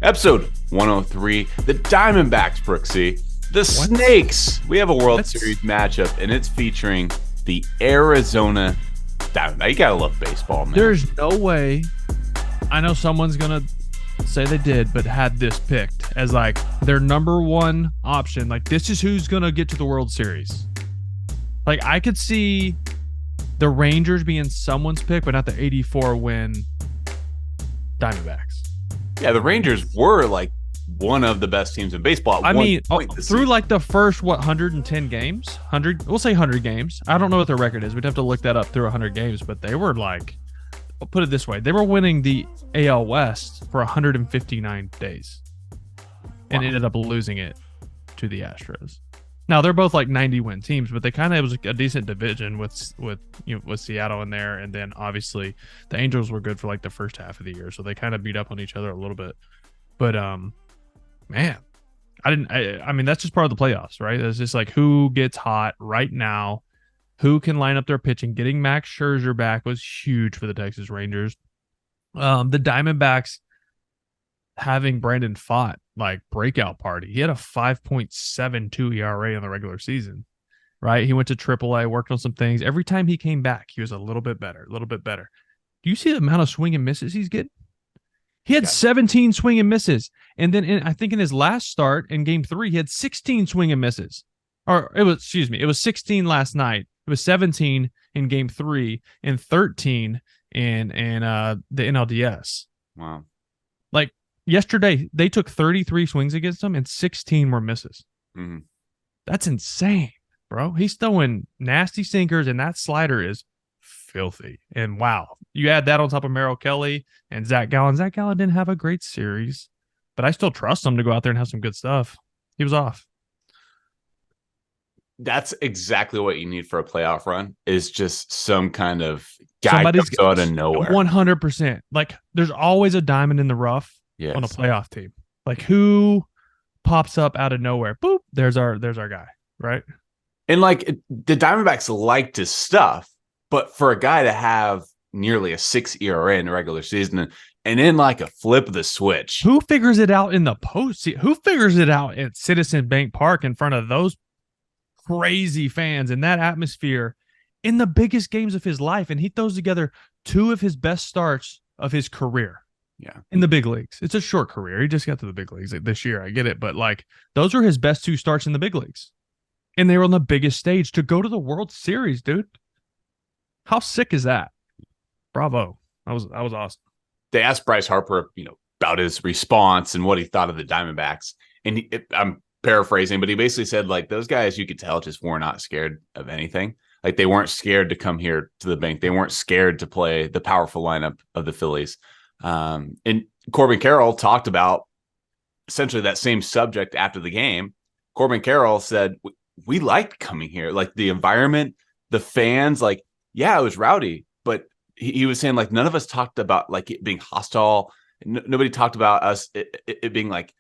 Episode 103, the Diamondbacks, Brooksy. The Snakes. We have a World Series matchup, and it's featuring the Arizona Diamondbacks. You gotta love baseball, man. There's no way. I know someone's gonna say they did, but had this picked as like their number one option. Like, this is who's gonna get to the World Series. Like, I could see the Rangers being someone's pick, but not the 84 win Diamondbacks. Yeah, the Rangers were like one of the best teams in baseball. Through like the first 110 games, 100. We'll say 100 games. I don't know what their record is. We'd have to look that up through 100 games. But they were like, I'll put it this way: they were winning the AL West for 159 days, and ended up losing it to the Astros. Now they're both like 90-win teams, but they kind of, it was a decent division with Seattle in there, and then obviously the Angels were good for like the first half of the year, so they kind of beat up on each other a little bit. But man, I mean that's just part of the playoffs, right? It's just like who gets hot right now, who can line up their pitching. Getting Max Scherzer back was huge for the Texas Rangers. The Diamondbacks having Brandon Phaadt, like, breakout party. He had a 5.72 ERA in the regular season, right? He went to AAA, worked on some things. Every time he came back, he was a little bit better. Do you see the amount of swing and misses he's getting? He had 17 swing and misses. And then I think in his last start in game 3, he had 16 swing and misses. It was 16 last night. It was 17 in game 3 and 13 in the NLDS. Wow. Like, yesterday, they took 33 swings against him, and 16 were misses. Mm-hmm. That's insane, bro. He's throwing nasty sinkers, and that slider is filthy. And wow, you add that on top of Merrill Kelly and Zach Gallen. Zach Gallen didn't have a great series, but I still trust him to go out there and have some good stuff. He was off. That's exactly what you need for a playoff run, is just some kind of guy comes out of nowhere. 100%. Like, there's always a diamond in the rough. Yes. On a playoff team. Like, who pops up out of nowhere? Boop, there's our guy, right? And like, the Diamondbacks liked his stuff, but for a guy to have nearly a 6 ERA in the regular season and then like a flip of the switch. Who figures it out in the postseason? Who figures it out at Citizen Bank Park in front of those crazy fans in that atmosphere in the biggest games of his life? And he throws together 2 of his best starts of his career. Yeah. In the big leagues. It's a short career. He just got to the big leagues this year. I get it. But like, those are his best 2 starts in the big leagues. And they were on the biggest stage to go to the World Series, dude. How sick is that? Bravo. That was awesome. They asked Bryce Harper, about his response and what he thought of the Diamondbacks. And I'm paraphrasing, but he basically said, like, those guys, you could tell, just were not scared of anything. Like, they weren't scared to come here to the bank. They weren't scared to play the powerful lineup of the Phillies. And Corbin Carroll talked about essentially that same subject after the game. Corbin Carroll said, we liked coming here. Like, the environment, the fans, like, yeah, it was rowdy, but he was saying, like, none of us talked about like it being hostile. Nobody talked about us it being like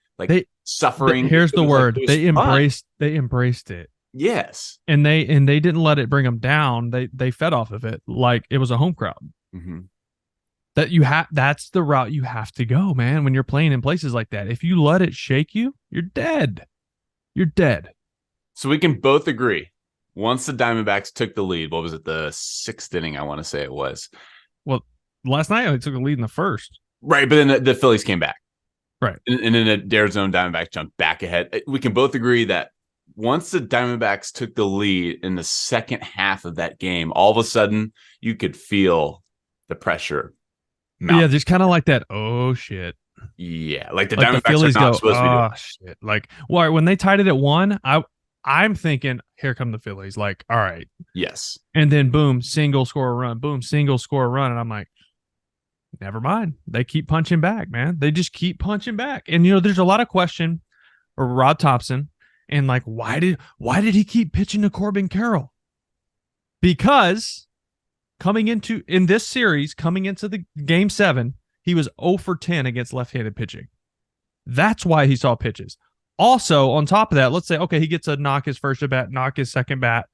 suffering. Here's the word. They embraced it. Yes. And they didn't let it bring them down. They fed off of it like it was a home crowd. Mm-hmm. That's the route you have to go, man, when you're playing in places like that. If you let it shake you, you're dead. You're dead. So we can both agree, once the Diamondbacks took the lead, what was it, the 6th inning, I want to say it was. Well, last night I took a lead in the first. Right, but then the Phillies came back. Right. And then the Arizona Diamondbacks jumped back ahead. We can both agree that once the Diamondbacks took the lead in the second half of that game, all of a sudden you could feel the pressure. Yeah, just kind of like that. Oh shit. Yeah, like the like Diamondbacks the Phillies are not supposed to be doing. Oh shit. Like, well, when they tied it at 1, I'm thinking, here come the Phillies. Like, all right. Yes. And then boom, single score run. Boom, single score run. And I'm like, never mind. They keep punching back, man. They just keep punching back. And there's a lot of question for Rod Thompson and like, why did he keep pitching to Corbin Carroll? Because in this series, coming into the game 7, he was 0 for 10 against left-handed pitching. That's why he saw pitches. Also, on top of that, let's say, okay, he gets a knock his first at bat, knock his second bat.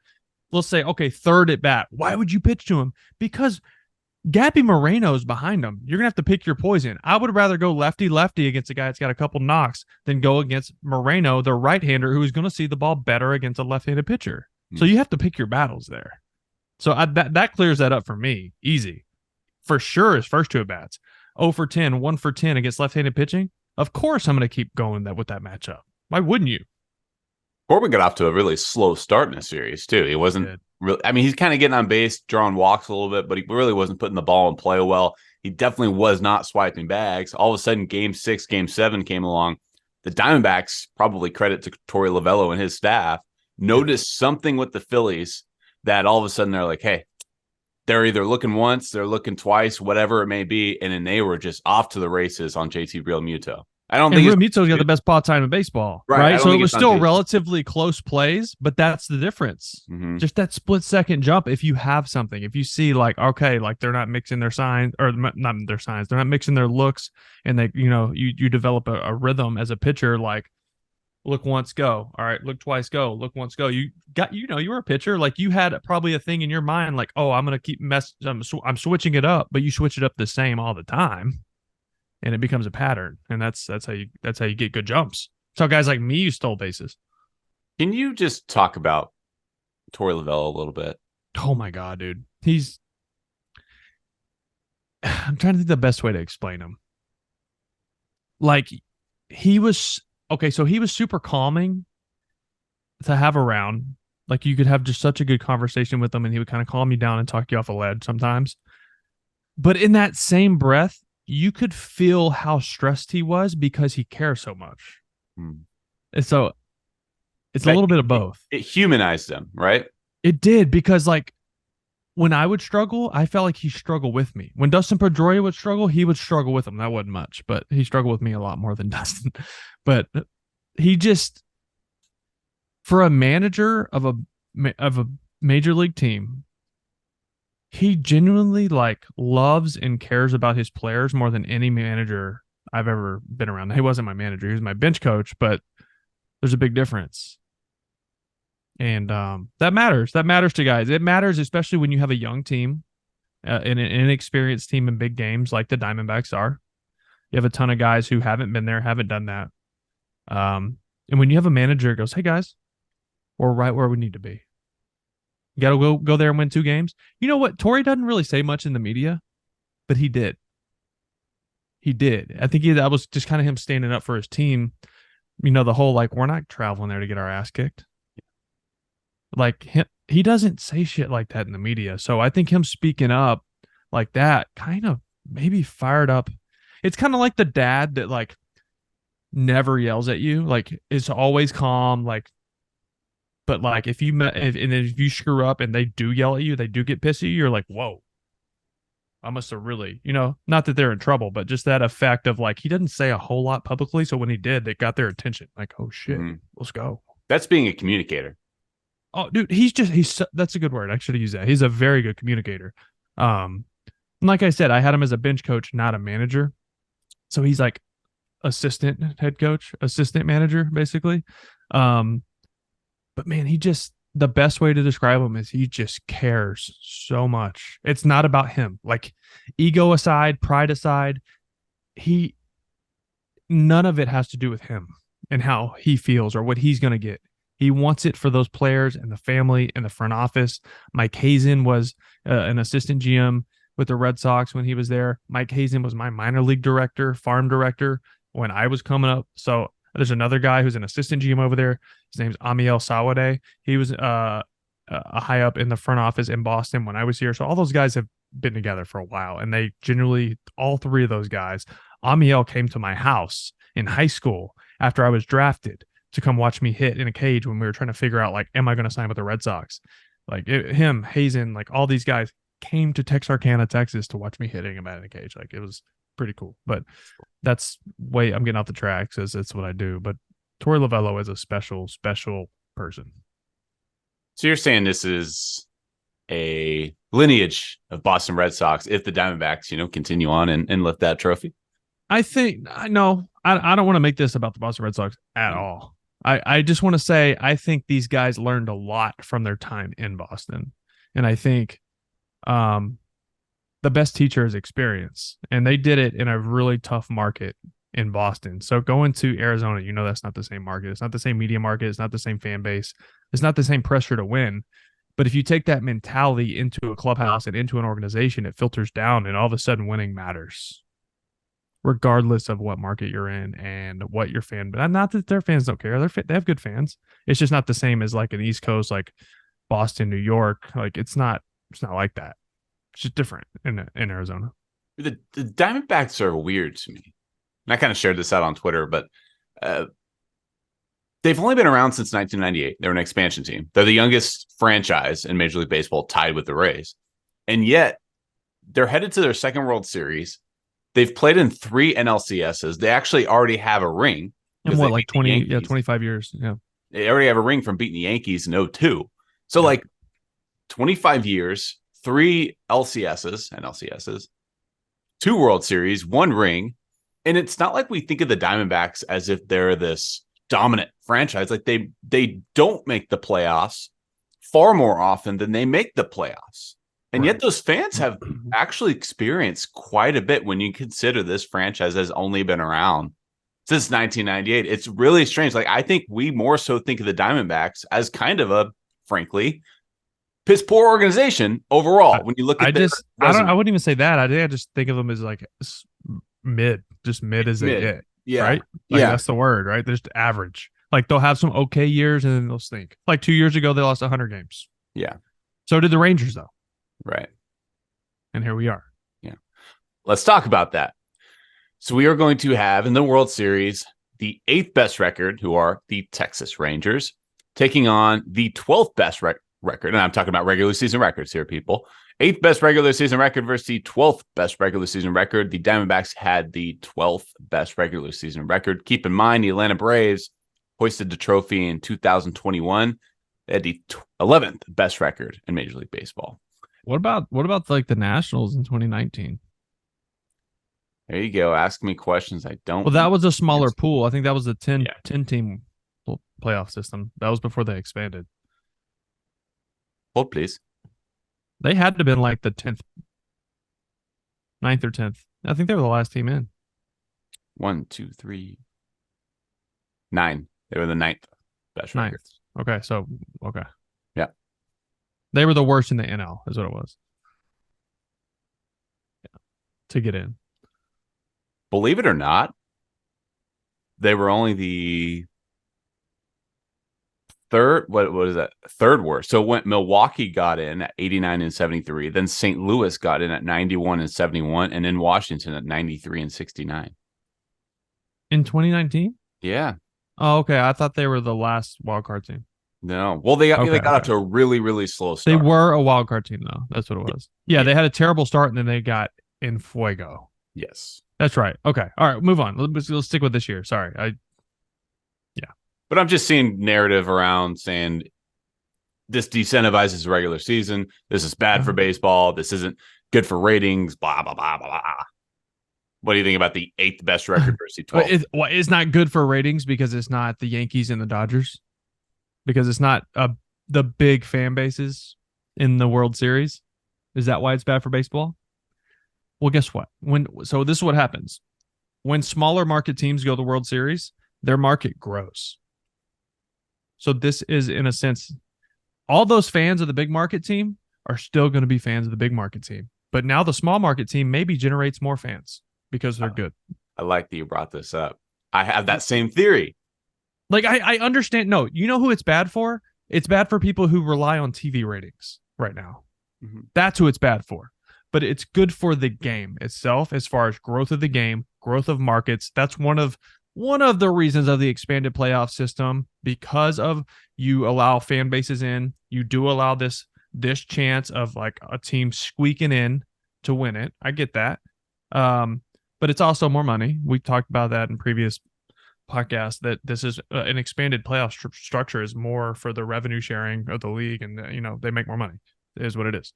Let's say, okay, third at bat. Why would you pitch to him? Because Gappy Moreno's behind him. You're gonna have to pick your poison. I would rather go lefty against a guy that's got a couple knocks than go against Moreno, the right-hander, who is going to see the ball better against a left-handed pitcher. So you have to pick your battles there. So that clears that up for me. Easy. For sure, his first 2 at-bats. 0 for 10, 1 for 10 against left-handed pitching. Of course I'm going to keep going with that matchup. Why wouldn't you? Corbin got off to a really slow start in the series, too. He wasn't really, I mean, he's kind of getting on base, drawing walks a little bit, but he really wasn't putting the ball in play well. He definitely was not swiping bags. All of a sudden, game 6, game 7 came along. The Diamondbacks, probably credit to Torey Lovullo and his staff, noticed something with the Phillies that all of a sudden they're like, hey, they're either looking once, they're looking twice, whatever it may be, and then they were just off to the races on JT Realmuto. I don't think Realmuto's got the best ball time in baseball, right? So it was still relatively close plays, but that's the difference. Mm-hmm. Just that split second jump. If you have something, if you see like, okay, like they're not mixing their signs or not their signs, they're not mixing their looks, and they, you develop a rhythm as a pitcher, like look once, go. All right, look twice, go. Look once, go. You were a pitcher, like you had probably a thing in your mind, like, oh, I'm gonna keep I'm switching it up, but you switch it up the same all the time. And it becomes a pattern, and that's how you get good jumps. So guys like me, you stole bases. Can you just talk about Torey Lovullo a little bit? Oh my God, dude, I'm trying to think the best way to explain him. Like he was so he was super calming to have around. Like you could have just such a good conversation with him, and he would kind of calm you down and talk you off a ledge sometimes. But in that same breath, you could feel how stressed he was because he cares so much. And so it's a little bit of both. It humanized him, right? It did, because like when I would struggle, I felt like he struggled with me. When Dustin Pedroia would struggle, he would struggle with him. That wasn't much, but he struggled with me a lot more than Dustin. But he just, for a manager of a major league team, he genuinely like loves and cares about his players more than any manager I've ever been around. He wasn't my manager. He was my bench coach, but there's a big difference. And that matters. That matters to guys. It matters, especially when you have a young team, and an inexperienced team in big games like the Diamondbacks are. You have a ton of guys who haven't been there, haven't done that. And when you have a manager who goes, hey guys, we're right where we need to be. You got to go there and win 2 games. You know what? Torey doesn't really say much in the media, but he did. He did. I think that was just kind of him standing up for his team. The whole, like, we're not traveling there to get our ass kicked. Like, he doesn't say shit like that in the media. So I think him speaking up like that kind of maybe fired up. It's kind of like the dad that, like, never yells at you. Like, is always calm, like, but like if you screw up and they do yell at you, they do get pissy, you're like, whoa, I must have really, not that they're in trouble, but just that effect of like, he doesn't say a whole lot publicly. So when he did, they got their attention. Like, oh shit, let's go. That's being a communicator. Oh, dude, that's a good word. I should have used that. He's a very good communicator. Like I said, I had him as a bench coach, not a manager. So he's like assistant head coach, assistant manager, basically. But man, the best way to describe him is he just cares so much. It's not about him. Like ego aside, pride aside, none of it has to do with him and how he feels or what he's going to get. He wants it for those players and the family and the front office. Mike Hazen was an assistant GM with the Red Sox when he was there. Mike Hazen was my minor league director, farm director when I was coming up. So there's another guy who's an assistant GM over there. His name's Amiel Sawade. He was a high up in the front office in Boston when I was here. So all those guys have been together for a while. And they generally, all 3 of those guys, Amiel came to my house in high school after I was drafted to come watch me hit in a cage when we were trying to figure out, like, am I going to sign with the Red Sox? Like him, Hazen, like all these guys came to Texarkana, Texas to watch me hitting him in a cage. Like it was pretty cool. But that's I'm getting off the tracks as it's what I do. But Torey Lovullo is a special person. So you're saying this is a lineage of Boston Red Sox if the Diamondbacks, continue on and lift that trophy? I think I don't want to make this about the Boston Red Sox at all. I just want to say I think these guys learned a lot from their time in Boston. And I think the best teacher is experience. And they did it in a really tough market in Boston. So going to Arizona, that's not the same market. It's not the same media market. It's not the same fan base. It's not the same pressure to win. But if you take that mentality into a clubhouse and into an organization, it filters down, and all of a sudden winning matters, regardless of what market you're in and what your fan. But not that their fans don't care. They have good fans. It's just not the same as like an East Coast, like Boston, New York. Like it's not like that. It's just different in Arizona. The Diamondbacks are weird to me. And I kind of shared this out on Twitter, but they've only been around since 1998. They're an expansion team. They're the youngest franchise in Major League Baseball, tied with the Rays. And yet, they're headed to their second World Series. They've played in 3 NLCSs. They actually already have a ring. And what, like 25 years? Yeah. They already have a ring from beating the Yankees in 2002. So, like, 25 years, 3 NLCSs, 2 World Series, 1 ring. And it's not like we think of the Diamondbacks as if they're this dominant franchise. Like they don't make the playoffs far more often than they make the playoffs. And yet those fans have actually experienced quite a bit when you consider this franchise has only been around since 1998. It's really strange. Like, I think we more so think of the Diamondbacks as kind of a, frankly, piss poor organization overall. When you look at I wouldn't even say that. I just think of them as like mid as they get. Yeah. Right? That's the word, right? They're just average. Like they'll have some okay years and then they'll stink. Like 2 years ago, they lost 100 games. Yeah. So did the Rangers, though. Right. And here we are. Yeah. Let's talk about that. So we are going to have in the World Series the 8th best record, who are the Texas Rangers, taking on the 12th best record. And I'm talking about regular season records here, people. 8th best regular season record versus the 12th best regular season record. The Diamondbacks had the 12th best regular season record. Keep in mind, the Atlanta Braves hoisted the trophy in 2021. They had the 11th best record in Major League Baseball. What about like the Nationals in 2019? There you go. Ask me questions I don't. Well, that was a smaller pool. I think that was a 10 team playoff system. That was before they expanded. Hold, please. They had to have been like the 10th, 9th or 10th. I think they were the last team in. 1, 2, 3, 9. They were the 9th best record. Okay, so okay. Yeah. They were the worst in the NL, is what it was. Yeah. To get in. Believe it or not, they were only the third worst. So when Milwaukee got in at 89 and 73, then St. Louis got in at 91 and 71, and then Washington at 93 and 69. In 2019? Yeah. Oh, okay. I thought they were the last wild card team. No. Well, they got off to a really, really slow start. They were a wild card team, though. That's what it was. Yeah, they had a terrible start, and then they got in fuego. Yes. That's right. Okay. All right. Move on. Let's stick with this year. Sorry. But I'm just seeing narrative around saying this decentivizes the regular season. This is bad for baseball. This isn't good for ratings. Blah, blah, blah, blah, blah. What do you think about the 8th best record versus the 12th? It's not good for ratings because it's not the Yankees and the Dodgers? Because it's not the big fan bases in the World Series? Is that why it's bad for baseball? Well, guess what? So this is what happens. When smaller market teams go to the World Series, their market grows. So this is, in a sense, all those fans of the big market team are still going to be fans of the big market team. But now the small market team maybe generates more fans because they're good. I like that you brought this up. I have that same theory. Like, I understand. No, you know who it's bad for? It's bad for people who rely on TV ratings right now. Mm-hmm. That's who it's bad for. But it's good for the game itself as far as growth of the game, growth of markets. That's one of the reasons of the expanded playoff system, because of you allow fan bases in. You do allow this chance of like a team squeaking in to win it. I get that. But it's also more money. We talked about that in previous podcasts, that this is an expanded playoff structure is more for the revenue sharing of the league, and they make more money. It is what it is.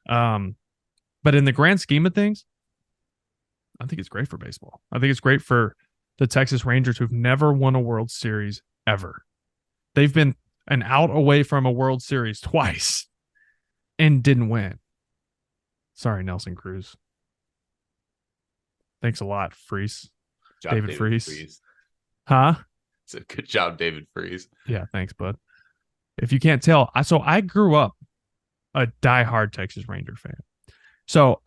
But in the grand scheme of things, I think it's great for baseball. I think it's great for the Texas Rangers, who've never won a World Series ever. They've been an out away from a World Series twice and didn't win. Sorry, Nelson Cruz. Thanks a lot, Freese. David Freese. Huh? It's a good job, David Freese. Yeah, thanks, bud. If you can't tell, I grew up a diehard Texas Ranger fan. So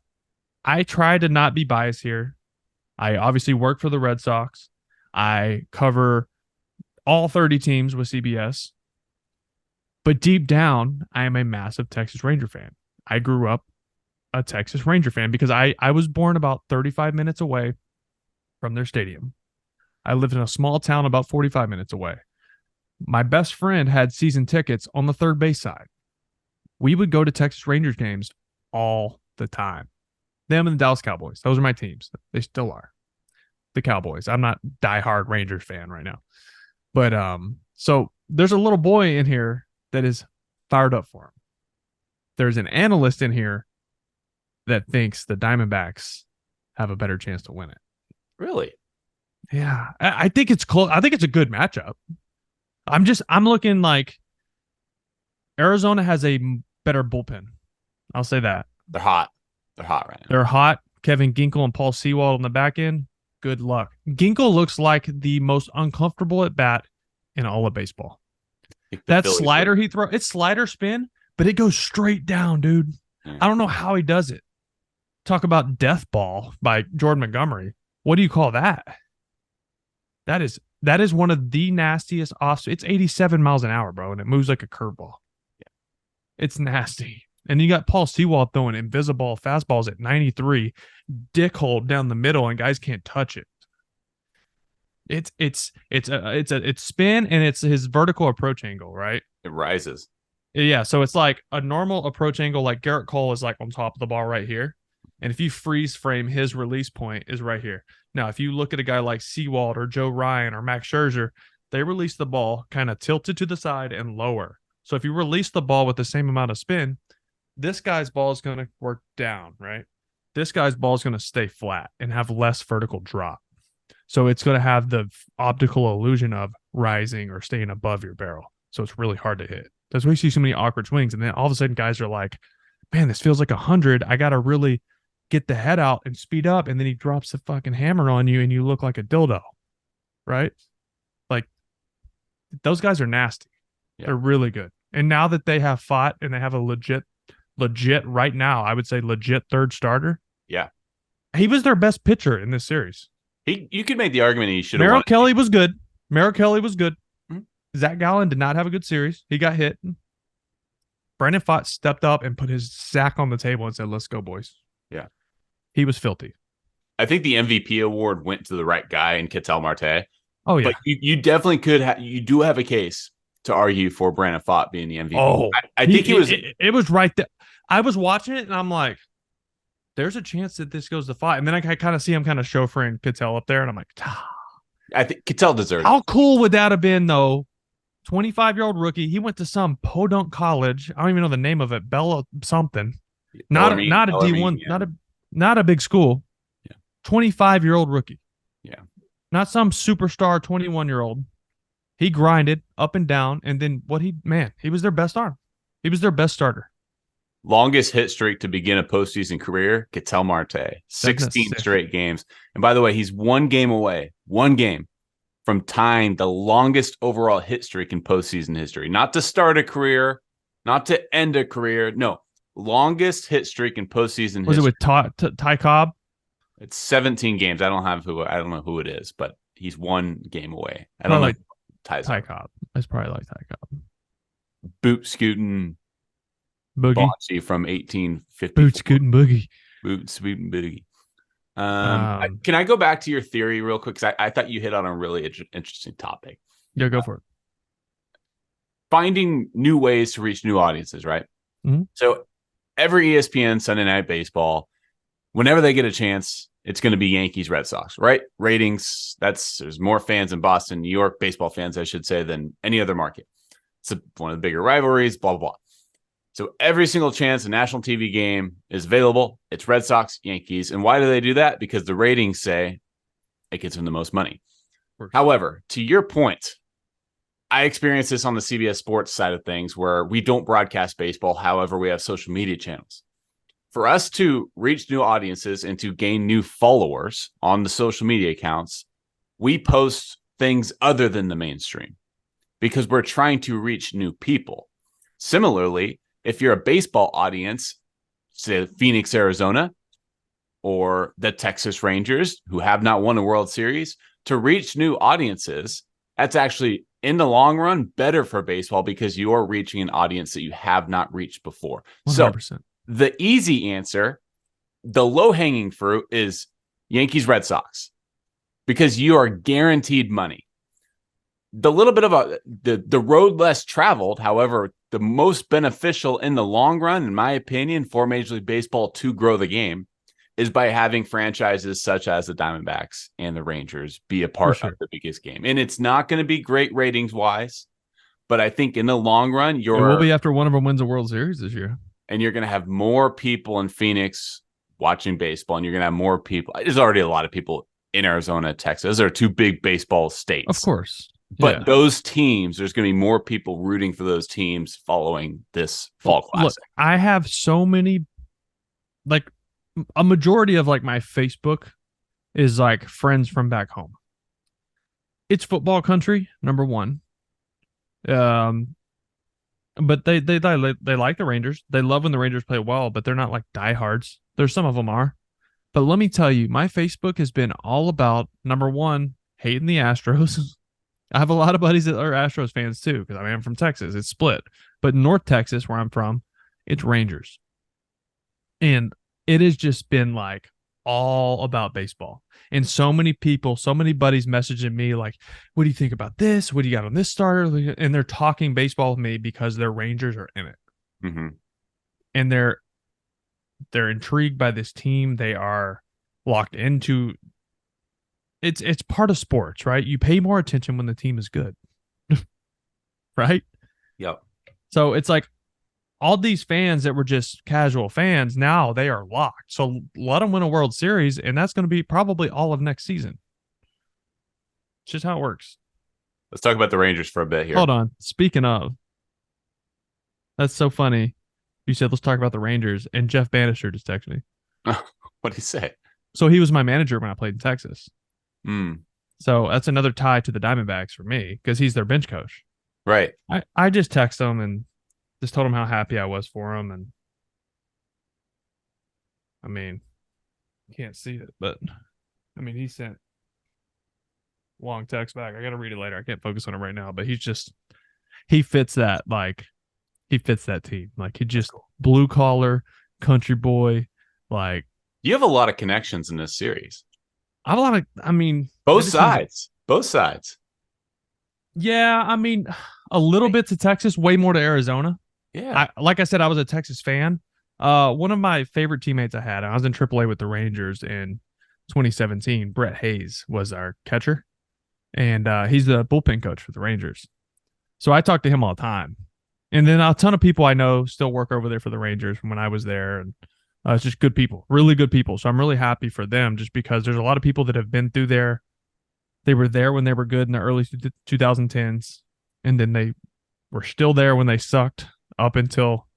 I try to not be biased here. I obviously work for the Red Sox. I cover all 30 teams with CBS. But deep down, I am a massive Texas Ranger fan. I grew up a Texas Ranger fan because I was born about 35 minutes away from their stadium. I lived in a small town about 45 minutes away. My best friend had season tickets on the third base side. We would go to Texas Rangers games all the time. Them and the Dallas Cowboys. Those are my teams. They still are. The Cowboys. I'm not diehard Rangers fan right now. But so there's a little boy in here that is fired up for him. There's an analyst in here that thinks the Diamondbacks have a better chance to win it. Really? Yeah. I think it's close. I think it's a good matchup. I'm looking like Arizona has a better bullpen. I'll say that. They're hot. They're hot right now. They're hot. Kevin Ginkel and Paul Sewald on the back end. Good luck. Ginkel looks like the most uncomfortable at bat in all of baseball. That slider he throws, it's slider spin, but it goes straight down, dude. Yeah. I don't know how he does it. Talk about death ball by Jordan Montgomery. What do you call that? That is one of the nastiest off. It's 87 miles an hour, bro, and it moves like a curveball. Yeah. It's nasty. And you got Paul Sewald throwing invisible fastballs at 93, dick hole down the middle, and guys can't touch it. It's spin, and it's his vertical approach angle, right? It rises. Yeah, so it's like a normal approach angle, like Garrett Cole is like on top of the ball right here. And if you freeze frame, his release point is right here. Now, if you look at a guy like Sewald or Joe Ryan or Max Scherzer, they release the ball kind of tilted to the side and lower. So if you release the ball with the same amount of spin, this guy's ball is going to work down, right? This guy's ball is going to stay flat and have less vertical drop. So it's going to have the optical illusion of rising or staying above your barrel. So it's really hard to hit. That's why you see so many awkward swings. And then all of a sudden guys are like, man, this feels like 100. I got to really get the head out and speed up. And then he drops the fucking hammer on you and you look like a dildo, right? Like those guys are nasty. Yeah. They're really good. And now that they have Phaadt and they have a legit right now, I would say legit third starter. Yeah. He was their best pitcher in this series. You could make the argument he should have won. Kelly was good. Merrill Kelly was good. Mm-hmm. Zach Gallen did not have a good series. He got hit. Brandon Phaadt stepped up and put his sack on the table and said, let's go, boys. Yeah. He was filthy. I think the MVP award went to the right guy in Ketel Marte. Oh, yeah. But you definitely could you do have a case to argue for Brandon Phaadt being the MVP. Oh, I think it was right there. I was watching it and I'm like, there's a chance that this goes to Phaadt. And then I kind of see him kind of chauffeuring Ketel up there and I'm like, I think Ketel deserves it. How cool would that have been though? 25-year-old rookie. He went to some podunk college. I don't even know the name of it. Bella something. Not a D1, yeah. not a big school. Yeah. 25-year-old rookie. Yeah. Not some superstar 21-year-old. He grinded up and down, and then he was their best arm. He was their best starter. Longest hit streak to begin a postseason career, Ketel Marte. 16 straight games. And by the way, he's one game from tying the longest overall hit streak in postseason history. Not to start a career, not to end a career. No, longest hit streak in postseason history. Was it with Ty Cobb? It's 17 games. I don't know who it is, but he's one game away. I don't know. Ty Cobb. It's probably like Ty Cobb. Boot scooting Boogie from 1850. Boot scooting boogie. Boot scooting boogie. Can I go back to your theory real quick? Because I thought you hit on a really interesting topic. Yeah, go for it. Finding new ways to reach new audiences, right? Mm-hmm. So every ESPN Sunday Night Baseball, whenever they get a chance, it's going to be Yankees, Red Sox, right? Ratings, there's more fans in Boston, New York, baseball fans, I should say, than any other market. It's one of the bigger rivalries, blah, blah, blah. So every single chance a national TV game is available, it's Red Sox, Yankees. And why do they do that? Because the ratings say it gets them the most money. However, to your point, I experienced this on the CBS Sports side of things where we don't broadcast baseball. However, we have social media channels. for us to reach new audiences and to gain new followers on the social media accounts, we post things other than the mainstream because we're trying to reach new people. Similarly, if you're a baseball audience, say Phoenix, Arizona, or the Texas Rangers, who have not won a World Series, to reach new audiences, that's actually, in the long run, better for baseball because you are reaching an audience that you have not reached before. 100%. So the easy answer, the low-hanging fruit, is Yankees, Red Sox, because you are guaranteed money. The little bit of the road less traveled, however, the most beneficial in the long run, in my opinion, for Major League Baseball to grow the game is by having franchises such as the Diamondbacks and the Rangers be a part of the biggest game. And it's not going to be great ratings wise, but I think in the long run, it will be after one of them wins a World Series this year. And you're going to have more people in Phoenix watching baseball, and you're going to have more people. There's already a lot of people in Arizona, Texas. Those are two big baseball states. Of course. But those teams, there's going to be more people rooting for those teams following this fall classic. Look, I have so many, like a majority of like my Facebook is like friends from back home. It's football country, number one. But they like the Rangers. They love when the Rangers play well, but they're not like diehards. There's some of them are. But let me tell you, my Facebook has been all about, number one, hating the Astros. I have a lot of buddies that are Astros fans too, because I am from Texas. It's split. But North Texas, where I'm from, it's Rangers. And it has just been like all about baseball. And so many people, so many buddies messaging me like, what do you think about this? What do you got on this starter? And they're talking baseball with me because their Rangers are in it. Mm-hmm. And they're intrigued by this team. They are locked into it's part of sports, right? You pay more attention when the team is good. Right? Yep. So it's like all these fans that were just casual fans, now they are locked. So let them win a World Series, and that's going to be probably all of next season. It's just how it works. Let's talk about the Rangers for a bit here. Hold on. Speaking of, that's so funny. You said, let's talk about the Rangers, and Jeff Bannister just texted me. What did he say? So he was my manager when I played in Texas. Mm. So that's another tie to the Diamondbacks for me because he's their bench coach. Right. I just texted him and just told him how happy I was for him. And I mean, you can't see it, but I mean, he sent long text back. I got to read it later. I can't focus on it right now, but he fits that, like, he fits that team. Like, he just blue collar, country boy. Like, you have a lot of connections in this series. I have a lot of, I mean, both sides. Yeah, I mean, a little bit to Texas, way more to Arizona. Yeah. Like I said, I was a Texas fan. One of my favorite teammates I was in AAA with the Rangers in 2017. Brett Hayes was our catcher, and he's the bullpen coach for the Rangers. So I talk to him all the time. And then a ton of people I know still work over there for the Rangers from when I was there. And it's just good people, really good people. So I'm really happy for them just because there's a lot of people that have been through there. They were there when they were good in the early 2010s, and then they were still there when they sucked up until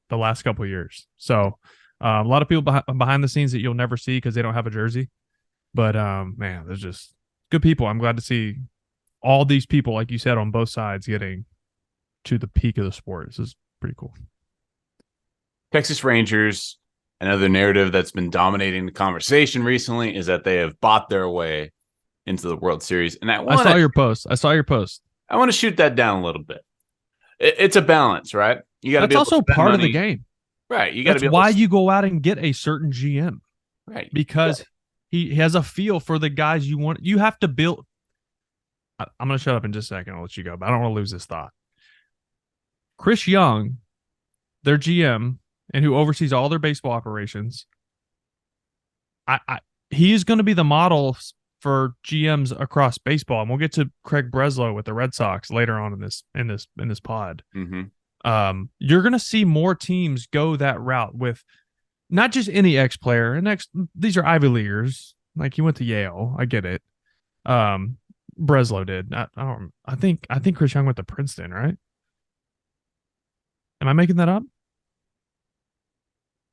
the last couple of years. So a lot of people behind the scenes that you'll never see because they don't have a jersey. But, man, there's just good people. I'm glad to see all these people, like you said, on both sides getting to the peak of the sport. This is pretty cool. Texas Rangers, another narrative that's been dominating the conversation recently is that they have bought their way into the World Series. And I saw your post. I want to shoot that down a little bit. It's a balance, right? You got to be able also to spend part money. of the game. Right. You got to be why you go out and get a certain GM. Right. Because he has a feel for the guys you want. You have to build. I'm going to shut up in just a second. I'll let you go, but I don't want to lose this thought. Chris Young, their GM, and who oversees all their baseball operations, he is going to be the model for GMs across baseball, and we'll get to Craig Breslow with the Red Sox later on in this pod. Mm-hmm. You're going to see more teams go that route with not just any ex-player. And these are Ivy Leaguers. Like, he went to Yale. I get it. Breslow did. I think Chris Young went to Princeton, right? Am I making that up?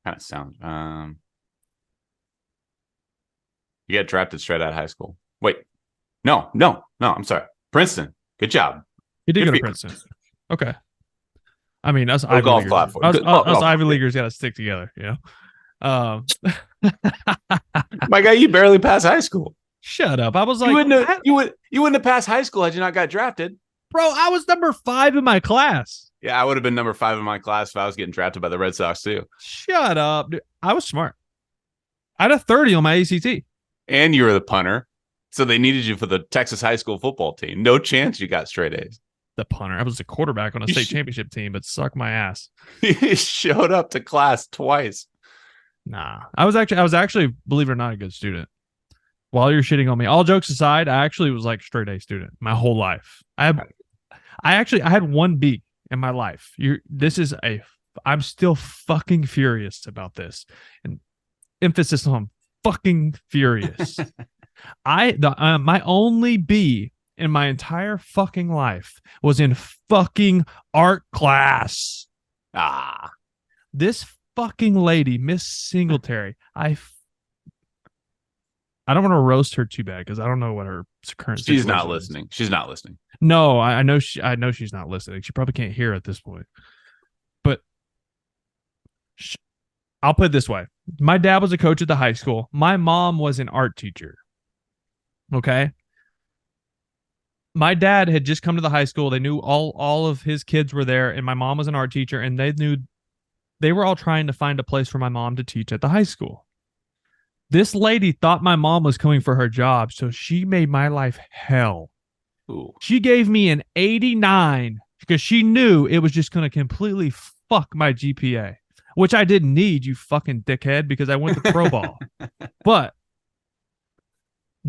Kind of sound. You got drafted straight out of high school. Wait, no. I'm sorry. Princeton. Good job. He did Good go to for you. Princeton. Okay. I mean, us Go Ivy golf Leaguers. platform. Us, Good golf Ivy platform. Leaguers got to stick together. You know. My guy, you barely passed high school. Shut up. I was like, you wouldn't have passed high school had you not got drafted. bro, I was number 5 in my class. Yeah, I would have been number 5 in my class if I was getting drafted by the Red Sox too. Shut up, dude. I was smart. I had a 30 on my ACT. And you were the punter, so they needed you for the Texas high school football team. No chance you got straight A's. The punter. I was the quarterback on a state championship team, but suck my ass. He showed up to class twice. Nah, I was actually, believe it or not, a good student. While you're shitting on me, all jokes aside, I actually was like straight A student my whole life. I had 1 B in my life. I'm still fucking furious about this, and emphasis on fucking furious. My only B in my entire fucking life was in fucking art class. This fucking lady, Miss Singletary, I don't want to roast her too bad because I don't know what her current situation is. She's not listening. No, I know she's not listening. She probably can't hear at this point. But I'll put it this way. My dad was a coach at the high school. My mom was an art teacher. Okay? My dad had just come to the high school. They knew all of his kids were there, and my mom was an art teacher, and they were all trying to find a place for my mom to teach at the high school. This lady thought my mom was coming for her job, so she made my life hell. Ooh. She gave me an 89 because she knew it was just going to completely fuck my GPA, which I didn't need, you fucking dickhead, because I went to pro ball. But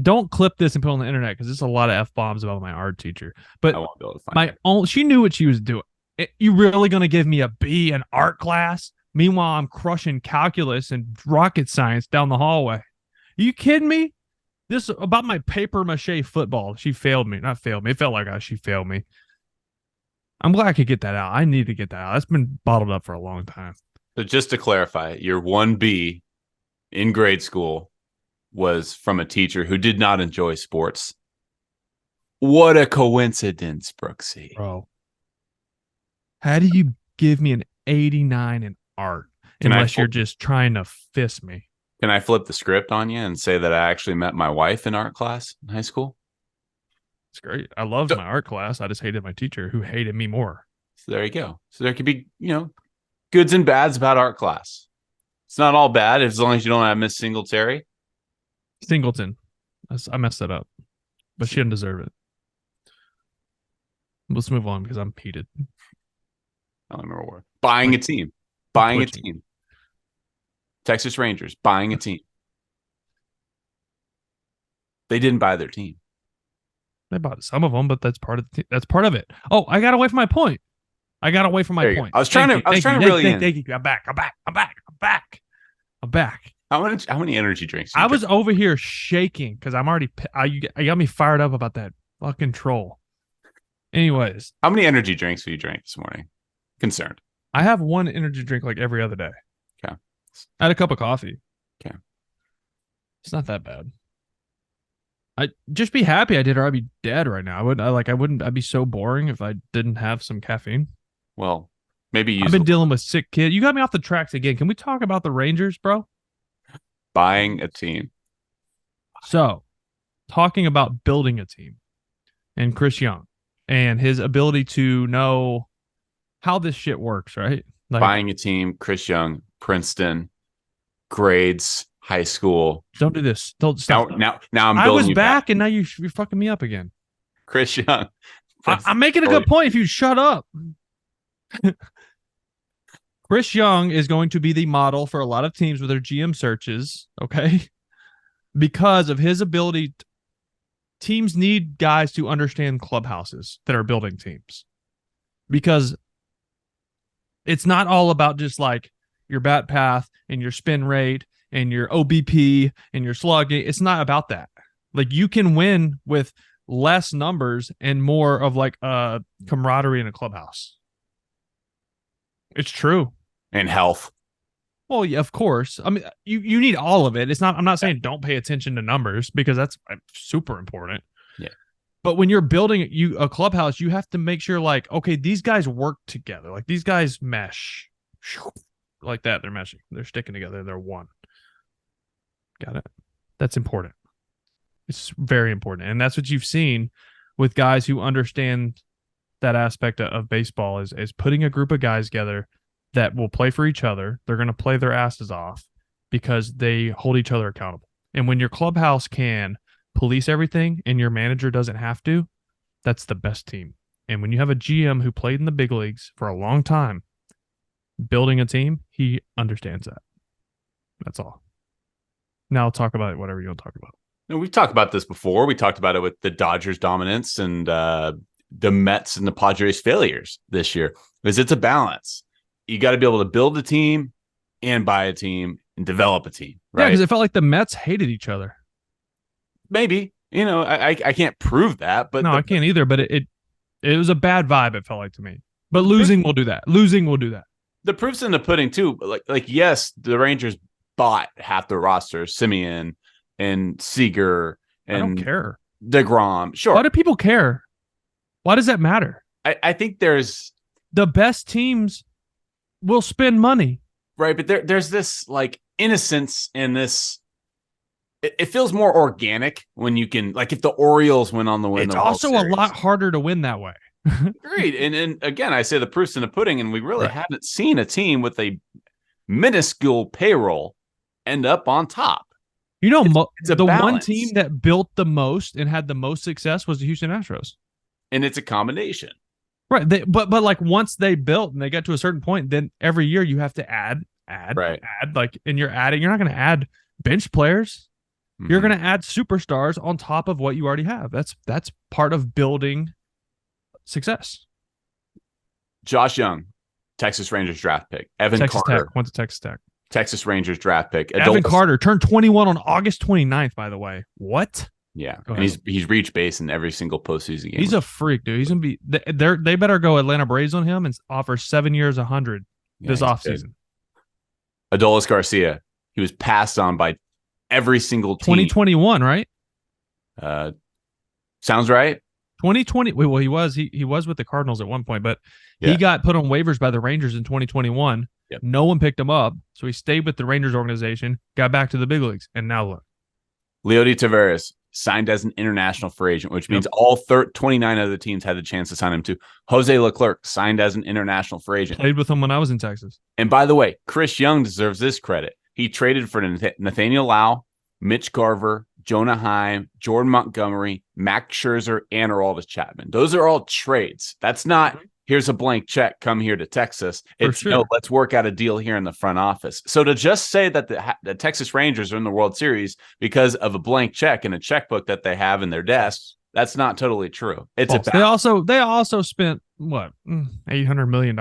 don't clip this and put it on the internet because there's a lot of F-bombs about my art teacher. But I won't be able to find it. She knew what she was doing. You really going to give me a B in art class? Meanwhile, I'm crushing calculus and rocket science down the hallway. Are you kidding me? This about my paper mache football. She failed me. Not failed me. It felt like she failed me. I'm glad I could get that out. I need to get that out. That's been bottled up for a long time. So just to clarify, your 1B in grade school was from a teacher who did not enjoy sports. What a coincidence, Brooksy. Bro. How do you give me an 89 in art unless you're just trying to fist me? Can I flip the script on you and say that I actually met my wife in art class in high school? It's great. I loved my art class. I just hated my teacher who hated me more. So there you go. So there could be, goods and bads about art class. It's not all bad as long as you don't have Miss Singletary. Singleton. I messed that up. But she didn't deserve it. Let's move on because I'm heated. I don't remember where. Buying a team. Buying a team. Texas Rangers buying a team. They didn't buy their team. They bought some of them, but that's part of it. Oh, I got away from my point. I point. I was trying to really. Thank you. I'm back. How many energy drinks? I was over here shaking because I'm already. You got me fired up about that fucking troll. Anyways, how many energy drinks have you drank this morning? Concerned. I have one energy drink like every other day. Okay. I had a cup of coffee. Okay. It's not that bad. I'd just be happy I did, or I'd be dead right now. I'd be so boring if I didn't have some caffeine. Well, maybe I've been dealing with sick kids. You got me off the tracks again. Can we talk about the Rangers, bro? Buying a team. So, talking about building a team and Chris Young and his ability to know how this shit works, right? Like, buying a team, Chris Young, Princeton, grades, high school. Don't do this. Don't stop. Now I'm building I was you back, and now you're fucking me up again. Chris Young. I'm making a good point if you shut up. Chris Young is going to be the model for a lot of teams with their GM searches, okay? Because of his ability. Teams need guys to understand clubhouses that are building teams. Because it's not all about just like your bat path and your spin rate and your OBP and your slugging. It's not about that. Like, you can win with less numbers and more of like a camaraderie in a clubhouse. It's true. And health. Well, yeah, of course. I mean, you need all of it. I'm not saying don't pay attention to numbers because that's super important. Yeah. But when you're building a clubhouse, you have to make sure like, okay, these guys work together. Like these guys mesh like that. They're meshing. They're sticking together. They're one. Got it. That's important. It's very important. And that's what you've seen with guys who understand that aspect of baseball is putting a group of guys together that will play for each other. They're going to play their asses off because they hold each other accountable. And when your clubhouse can police everything and your manager doesn't have to, that's the best team. And when you have a GM who played in the big leagues for a long time building a team, he understands that. That's all. Now I'll talk about whatever you want to talk about. And we've talked about this before. We talked about it with the Dodgers' dominance and the Mets and the Padres' failures this year. Because it's a balance. You got to be able to build a team and buy a team and develop a team, right? Yeah, because it felt like the Mets hated each other. Maybe. I can't prove that, but I can't either. But it was a bad vibe. It felt like to me. But losing will do that. The proof's in the pudding too. Like yes, the Rangers bought half the roster, Simeon and Seager, and I don't care. DeGrom. Sure. Why do people care? Why does that matter? I think there's the best teams will spend money. Right, but there's this like innocence in this. It feels more organic when you can, like if the Orioles win on the win. It's also a lot harder to win that way. Great. And again, I say the proof's in the pudding, and we really haven't seen a team with a minuscule payroll end up on top. You know, it's a the balance. One team that built the most and had the most success was the Houston Astros. And it's a combination. Right. But like once they built and they got to a certain point, then every year you have to add. Like, and you're not going to add bench players. Mm-hmm. You're going to add superstars on top of what you already have. That's part of building success. Josh Young, Texas Rangers draft pick. Evan Texas Carter Tech went to Texas Tech. Texas Rangers draft pick. Evan Carter turned 21 on August 29th, by the way. What? Yeah. And he's reached base in every single postseason game. He's a freak, dude. He's going to be they better go Atlanta Braves on him and offer 7 years, 100 this offseason. Adolis Garcia. He was passed on by every single team. 2021, right? Sounds right. 2020. Well, he was with the Cardinals at one point, but he got put on waivers by the Rangers in 2021. Yep. No one picked him up, so he stayed with the Rangers organization, got back to the big leagues, and now look. Leody Taveras signed as an international free agent, which means all 29 other teams had the chance to sign him too. Jose Leclerc signed as an international free agent. Played with him when I was in Texas. And by the way, Chris Young deserves this credit. He traded for Nathaniel Lau, Mitch Garver, Jonah Heim, Jordan Montgomery, Max Scherzer, and Aroldis Chapman. Those are all trades. That's not, here's a blank check, come here to Texas. It's, no, let's work out a deal here in the front office. So to just say that the Texas Rangers are in the World Series because of a blank check and a checkbook that they have in their desks, that's not totally true. It's they also spent, what, $800 million?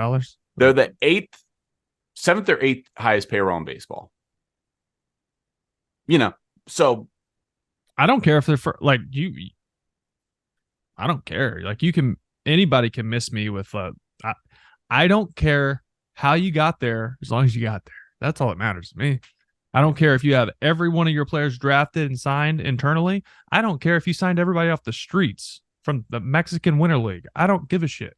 They're the seventh or eighth highest payroll in baseball. So I don't care if they're I don't care. Like anybody can miss me with I don't care how you got there as long as you got there. That's all that matters to me. I don't care if you have every one of your players drafted and signed internally. I don't care if you signed everybody off the streets from the Mexican Winter League. I don't give a shit.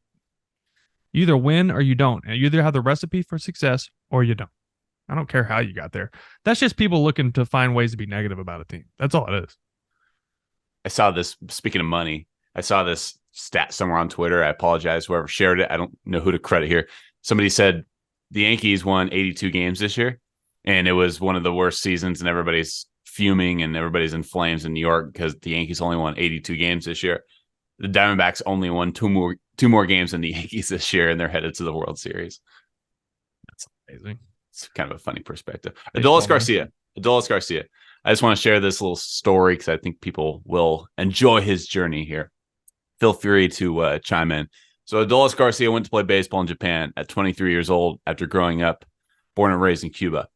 You either win or you don't. And you either have the recipe for success or you don't. I don't care how you got there. That's just people looking to find ways to be negative about a team. That's all it is. I saw this, speaking of money, I saw this stat somewhere on Twitter. I apologize, whoever shared it. I don't know who to credit here. Somebody said the Yankees won 82 games this year, and it was one of the worst seasons, and everybody's fuming and everybody's in flames in New York because the Yankees only won 82 games this year. The Diamondbacks only won two more games than the Yankees this year, and they're headed to the World Series. That's amazing. It's kind of a funny perspective. Adolis Garcia. I just want to share this little story because I think people will enjoy his journey here. Feel free to chime in. So Adolis Garcia went to play baseball in Japan at 23 years old after growing up, born and raised in Cuba.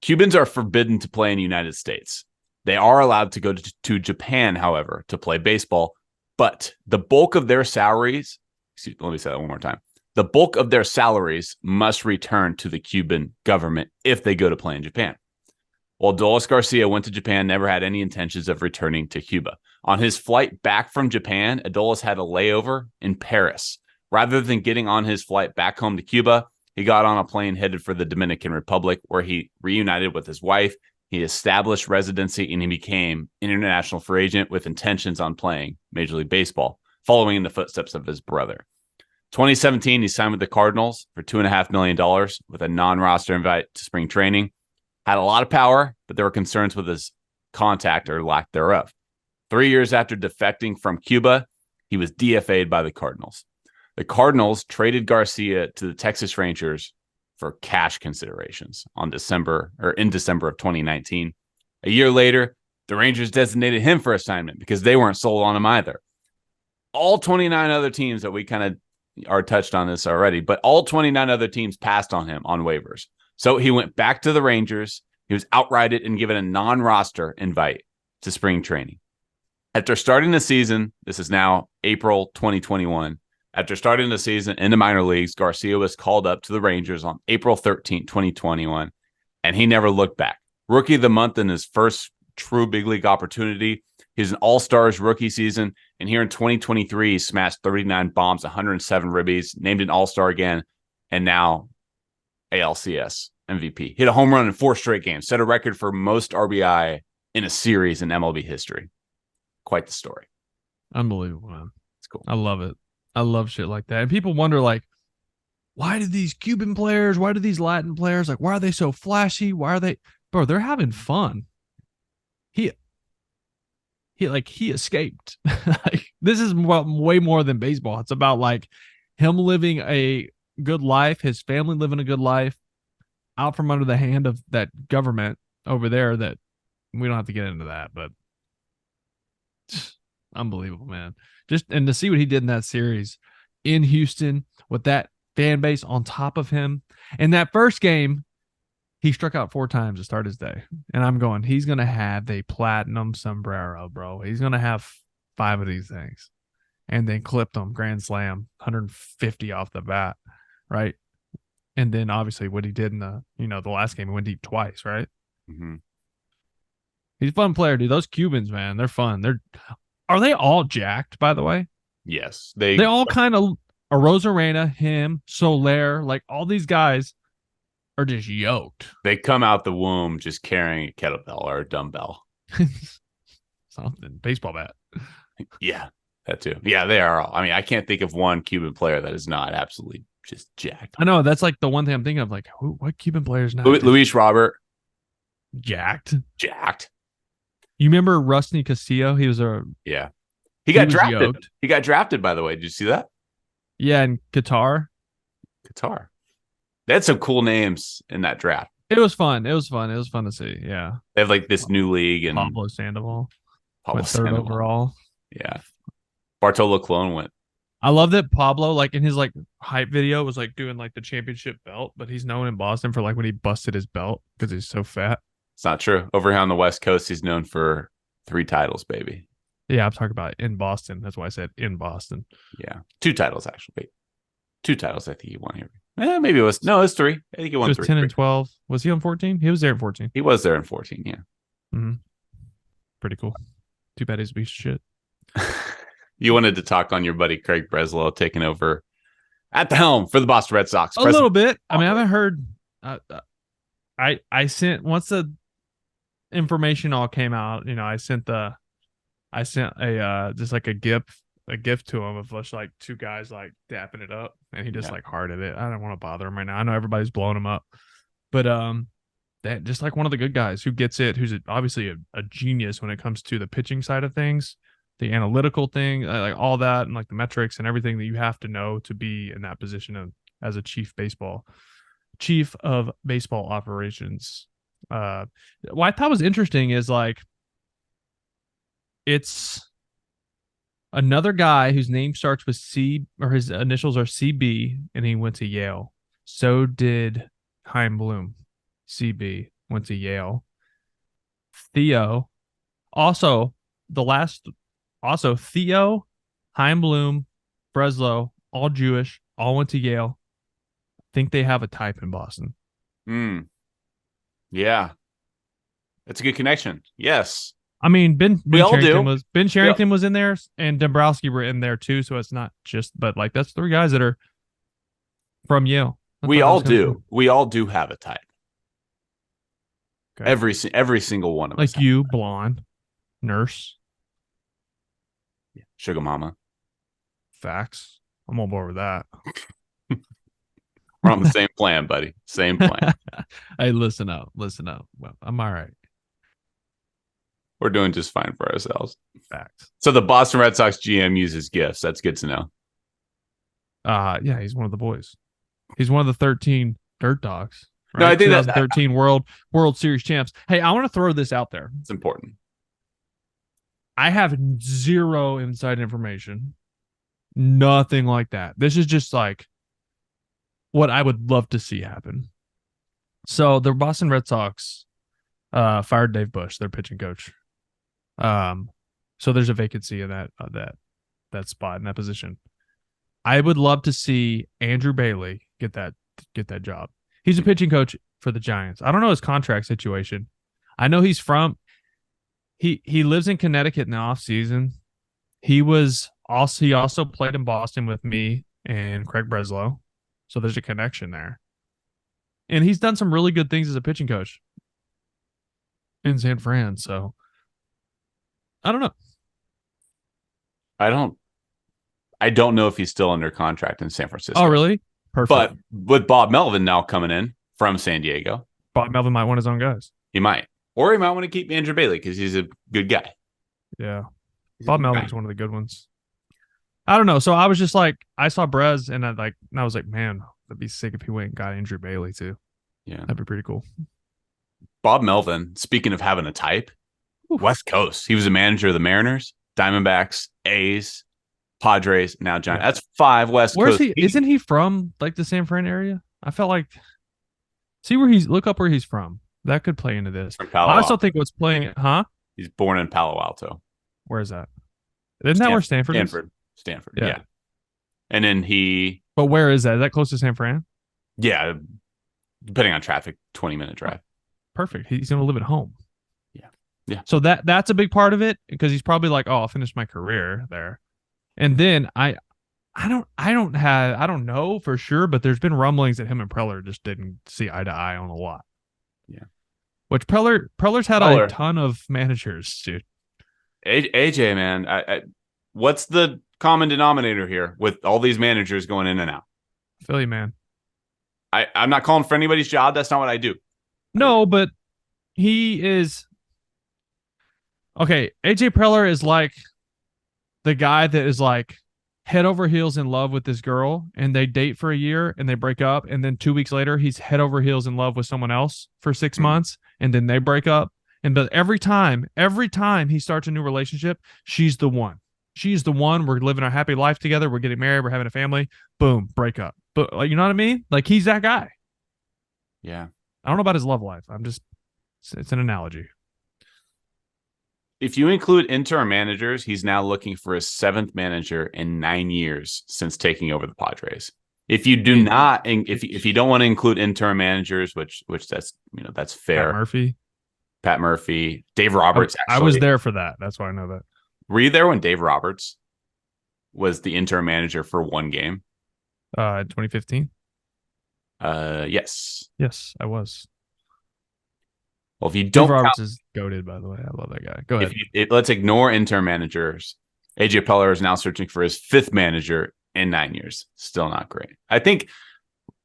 Cubans are forbidden to play in the United States. They are allowed to go to Japan, however, to play baseball, but the bulk of their salaries, let me say that one more time. the bulk of their salaries must return to the Cuban government if they go to play in Japan. Well, Adolis Garcia went to Japan, never had any intentions of returning to Cuba. On his flight back from Japan, Adolis had a layover in Paris. Rather than getting on his flight back home to Cuba, he got on a plane headed for the Dominican Republic, where he reunited with his wife. He established residency, and he became an international free agent with intentions on playing Major League Baseball, following in the footsteps of his brother. 2017, he signed with the Cardinals for $2.5 million with a non-roster invite to spring training. Had a lot of power, but there were concerns with his contact or lack thereof. 3 years after defecting from Cuba, he was DFA'd by the Cardinals. The Cardinals traded Garcia to the Texas Rangers for cash considerations in December of 2019. A year later, the Rangers designated him for assignment because they weren't sold on him either. All 29 other teams that we kind of are touched on this already, but all 29 other teams passed on him on waivers. So he went back to the Rangers. He was outrighted and given a non-roster invite to spring training. After starting the season, this is now April 2021. After starting the season in the minor leagues, Garcia was called up to the Rangers on April 13, 2021, and he never looked back. Rookie of the month in his first true big league opportunity. He's an all-stars rookie season, and here in 2023, he smashed 39 bombs, 107 ribbies, named an all-star again, and now ALCS MVP. Hit a home run in 4 straight games, set a record for most RBI in a series in MLB history. Quite the story. Unbelievable, man. It's cool. I love it. I love shit like that. And people wonder, like, why do these Cuban players, why do these Latin players, like, why are they so flashy? Why are they, bro, they're having fun. He escaped. Like, this is way more than baseball. It's about, like, him living a good life, his family living a good life, out from under the hand of that government over there that we don't have to get into that, but unbelievable, man. And to see what he did in that series in Houston with that fan base on top of him. In that first game, he struck out 4 times to start his day. And I'm going, he's going to have a platinum sombrero, bro. He's going to have 5 of these things. And then clipped them, grand slam, 150 off the bat, right? And then obviously what he did in the last game, he went deep twice, right? Mm-hmm. He's a fun player, dude. Those Cubans, man, they're fun. Are they all jacked, by the way? Yes. They all kind of, Arozarena, him, Soler, like all these guys are just yoked. They come out the womb just carrying a kettlebell or a dumbbell. Something. Baseball bat. Yeah, that too. Yeah, they are all. I mean, I can't think of one Cuban player that is not absolutely just jacked. I know. That's like the one thing I'm thinking of. Like, what Cuban players not? Luis Robert. Jacked. You remember Rusty Castillo? He was yeah. He got drafted. Yoked. He got drafted, by the way. Did you see that? Yeah, in Qatar. They had some cool names in that draft. It was fun. It was fun to see. Yeah. They have like this new league and Pablo Sandoval. Pablo went third Sandoval. overall. Yeah. Bartolo Colon went. I love that Pablo, like in his like hype video, was like doing like the championship belt, but he's known in Boston for like when he busted his belt because he's so fat. It's not true. Over here on the West Coast, he's known for 3 titles, baby. Yeah, I'm talking about in Boston. That's why I said in Boston. Yeah. 2 titles, actually. Wait. 2 titles I think he won here. Maybe it was. No, it was 3. I think he won 3. It was 10 and 12. Was he on 14? He was there in 14. He was there in 14, yeah. Mm-hmm. Pretty cool. Too bad he's a piece of shit. You wanted to talk on your buddy Craig Breslow taking over at the helm for the Boston Red Sox. A little bit. I mean, I haven't heard. I sent, once the information all came out, I sent a just like a gift to him of just like 2 guys like dapping it up, and he just like hearted it. I don't want to bother him right now. I know everybody's blowing him up, but that just like one of the good guys who gets it, who's obviously a genius when it comes to the pitching side of things, the analytical thing, like all that, and like the metrics and everything that you have to know to be in that position as a chief of baseball operations. What I thought was interesting is like it's another guy whose name starts with C, or his initials are CB, and he went to Yale. So did Chaim Bloom. CB went to Yale. Theo, Theo, Chaim Bloom, Breslow, all Jewish, all went to Yale. Think they have a type in Boston. Yeah. That's a good connection. Yes. I mean, Ben Sherrington do. was in there, and Dombrowski were in there too. So it's not just, but like that's 3 guys that are from Yale. We all do. We all do have a type. Okay. Every single one of us. Like you, blonde, nurse, sugar mama. Facts. I'm on board with that. We're on the same plan, buddy. Same plan. Hey, listen up. Well, I'm all right. We're doing just fine for ourselves. Facts. So the Boston Red Sox GM uses gifts. That's good to know. Yeah, he's one of the boys. He's one of the 13 Dirt Dogs. Right? No, I think 2013 World Series champs. Hey, I want to throw this out there. It's important. I have zero inside information. Nothing like that. This is just like what I would love to see happen. So the Boston Red Sox fired Dave Bush, their pitching coach. So there's a vacancy in that spot in that position. I would love to see Andrew Bailey get that job. He's a pitching coach for the Giants. I don't know his contract situation. I know he's from he lives in Connecticut in the off season. He also played in Boston with me and Craig Breslow. So there's a connection there. And he's done some really good things as a pitching coach in San Fran. So I don't know. I don't know if he's still under contract in San Francisco. Oh, really? Perfect. But with Bob Melvin now coming in from San Diego, Bob Melvin might want his own guys. He might. Or he might want to keep Andrew Bailey because he's a good guy. Yeah. Bob Melvin's one of the good ones. I don't know. So I was just like, I saw Brez and I was like, man, that'd be sick if he went and got Andrew Bailey too. Yeah. That'd be pretty cool. Bob Melvin, speaking of having a type, West Coast. He was a manager of the Mariners, Diamondbacks, A's, Padres, now Giants. That's 5 West Where's Coast. Isn't he from like the San Fran area? I felt like look up where he's from. That could play into this. I also think what's playing, He's born in Palo Alto. Where is that? Isn't that where Stanford is? Stanford. Yeah. And then But where is that? Is that close to San Fran? Yeah. Depending on traffic, 20-minute drive. Perfect. He's going to live at home. Yeah. So that's a big part of it because he's probably like, oh, I'll finish my career there. And then I don't know for sure, but there's been rumblings that him and Preller just didn't see eye to eye on a lot. Yeah. Which Preller's had a ton of managers, dude. AJ, man, what's the common denominator here with all these managers going in and out? Philly, man. I'm not calling for anybody's job. That's not what I do. No, but he is. Okay, AJ Preller is like the guy that is like head over heels in love with this girl, and they date for a year and they break up, and then 2 weeks later he's head over heels in love with someone else for 6 months, and then they break up. But every time he starts a new relationship, she's the one. She's the one. We're living our happy life together. We're getting married. We're having a family. Boom, break up. But like, you know what I mean? Like he's that guy. Yeah. I don't know about his love life. It's an analogy. If you include interim managers, he's now looking for his 7th manager in 9 years since taking over the Padres. If you do not, if you don't want to include interim managers, which that's fair. Pat Murphy, Dave Roberts. I was there for that. That's why I know that. Were you there when Dave Roberts was the interim manager for 1 game? 2015. Yes. Yes, I was. Well, if you don't, Dave Roberts is goated, by the way. I love that guy. Go ahead. Let's ignore interim managers. AJ Preller is now searching for his 5th manager in 9 years. Still not great. I think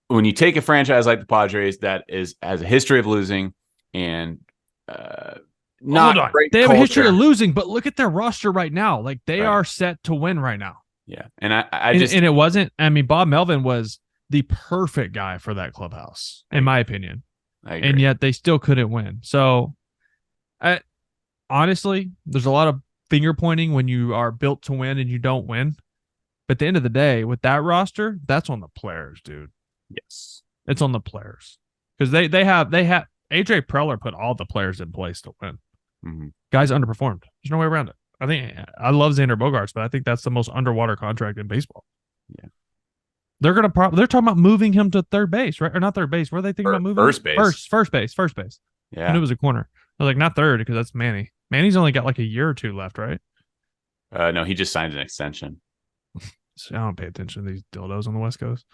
when you take a franchise like the Padres that has a history of losing and not great, they have a history of losing, but look at their roster right now. Like they are set to win right now. Yeah, and it wasn't. I mean, Bob Melvin was the perfect guy for that clubhouse, in my opinion. And yet they still couldn't win. So, honestly, there's a lot of finger pointing when you are built to win and you don't win. But at the end of the day, with that roster, that's on the players, dude. Yes, it's on the players because they have AJ Preller put all the players in place to win. Mm-hmm. Guys underperformed. There's no way around it. I love Xander Bogaerts, but I think that's the most underwater contract in baseball. Yeah. They're talking about moving him to third base, right? Or not third base. Where are they thinking about moving? First base. First base. Yeah. I knew it was a corner. I was like, not third because that's Manny. Manny's only got like a year or two left, right? No, he just signed an extension. So I don't pay attention to these dildos on the West Coast.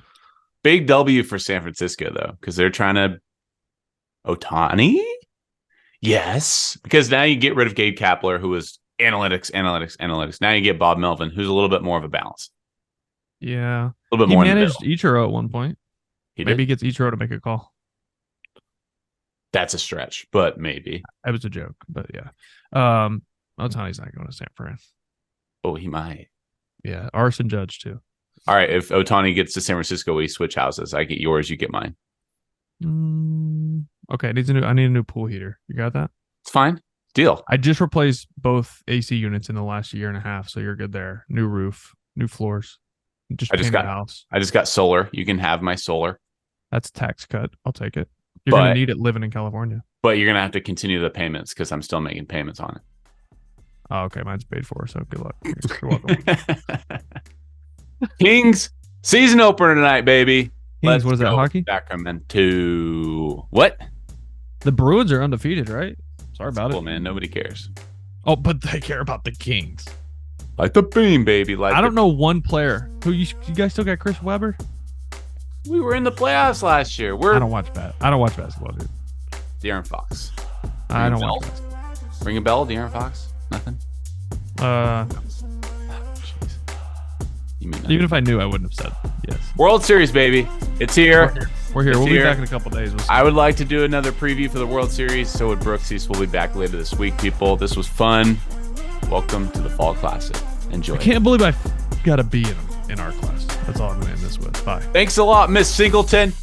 Big W for San Francisco, though, because they're trying to Ohtani? Yes. Because now you get rid of Gabe Kapler, who was analytics. Now you get Bob Melvin, who's a little bit more of a balance. Yeah. A little bit more. He managed Ichiro at one point. Maybe he gets Ichiro to make a call. That's a stretch, but maybe. It was a joke, but yeah. Ohtani's not going to San Fran. Oh, he might. Yeah. Arson Judge, too. All right. If Ohtani gets to San Francisco, we switch houses. I get yours, you get mine. Okay. I need a new pool heater. You got that? It's fine. Deal. I just replaced both AC units in the last year and a half, so you're good there. New roof, new floors. I just got house. I just got solar. You can have my solar. That's a tax cut. I'll take it. You're going to need it living in California. But you're going to have to continue the payments because I'm still making payments on it. Oh, okay. Mine's paid for, so good luck. You're welcome. Kings season opener tonight, baby. Kings, what is that, hockey? Sacramento. What? The Bruins are undefeated, right? Sorry about it. Man. Nobody cares. Oh, but they care about the Kings. Like the beam, baby. I don't know one player. Who you guys still got Chris Webber? We were in the playoffs last year. I don't watch basketball, dude. De'Aaron Fox. I don't watch basketball. Ring a bell, De'Aaron Fox? Nothing? No. Jeez. Even if I knew, I wouldn't have said yes. World Series, baby. It's here. We're here. We'll be back in a couple days. I would like to do another preview for the World Series. So would Brooksies. We'll be back later this week, people. This was fun. Welcome to the Fall Classic. Enjoy. I can't believe I got a B in our class. That's all I'm going to end this with. Bye. Thanks a lot, Miss Singleton.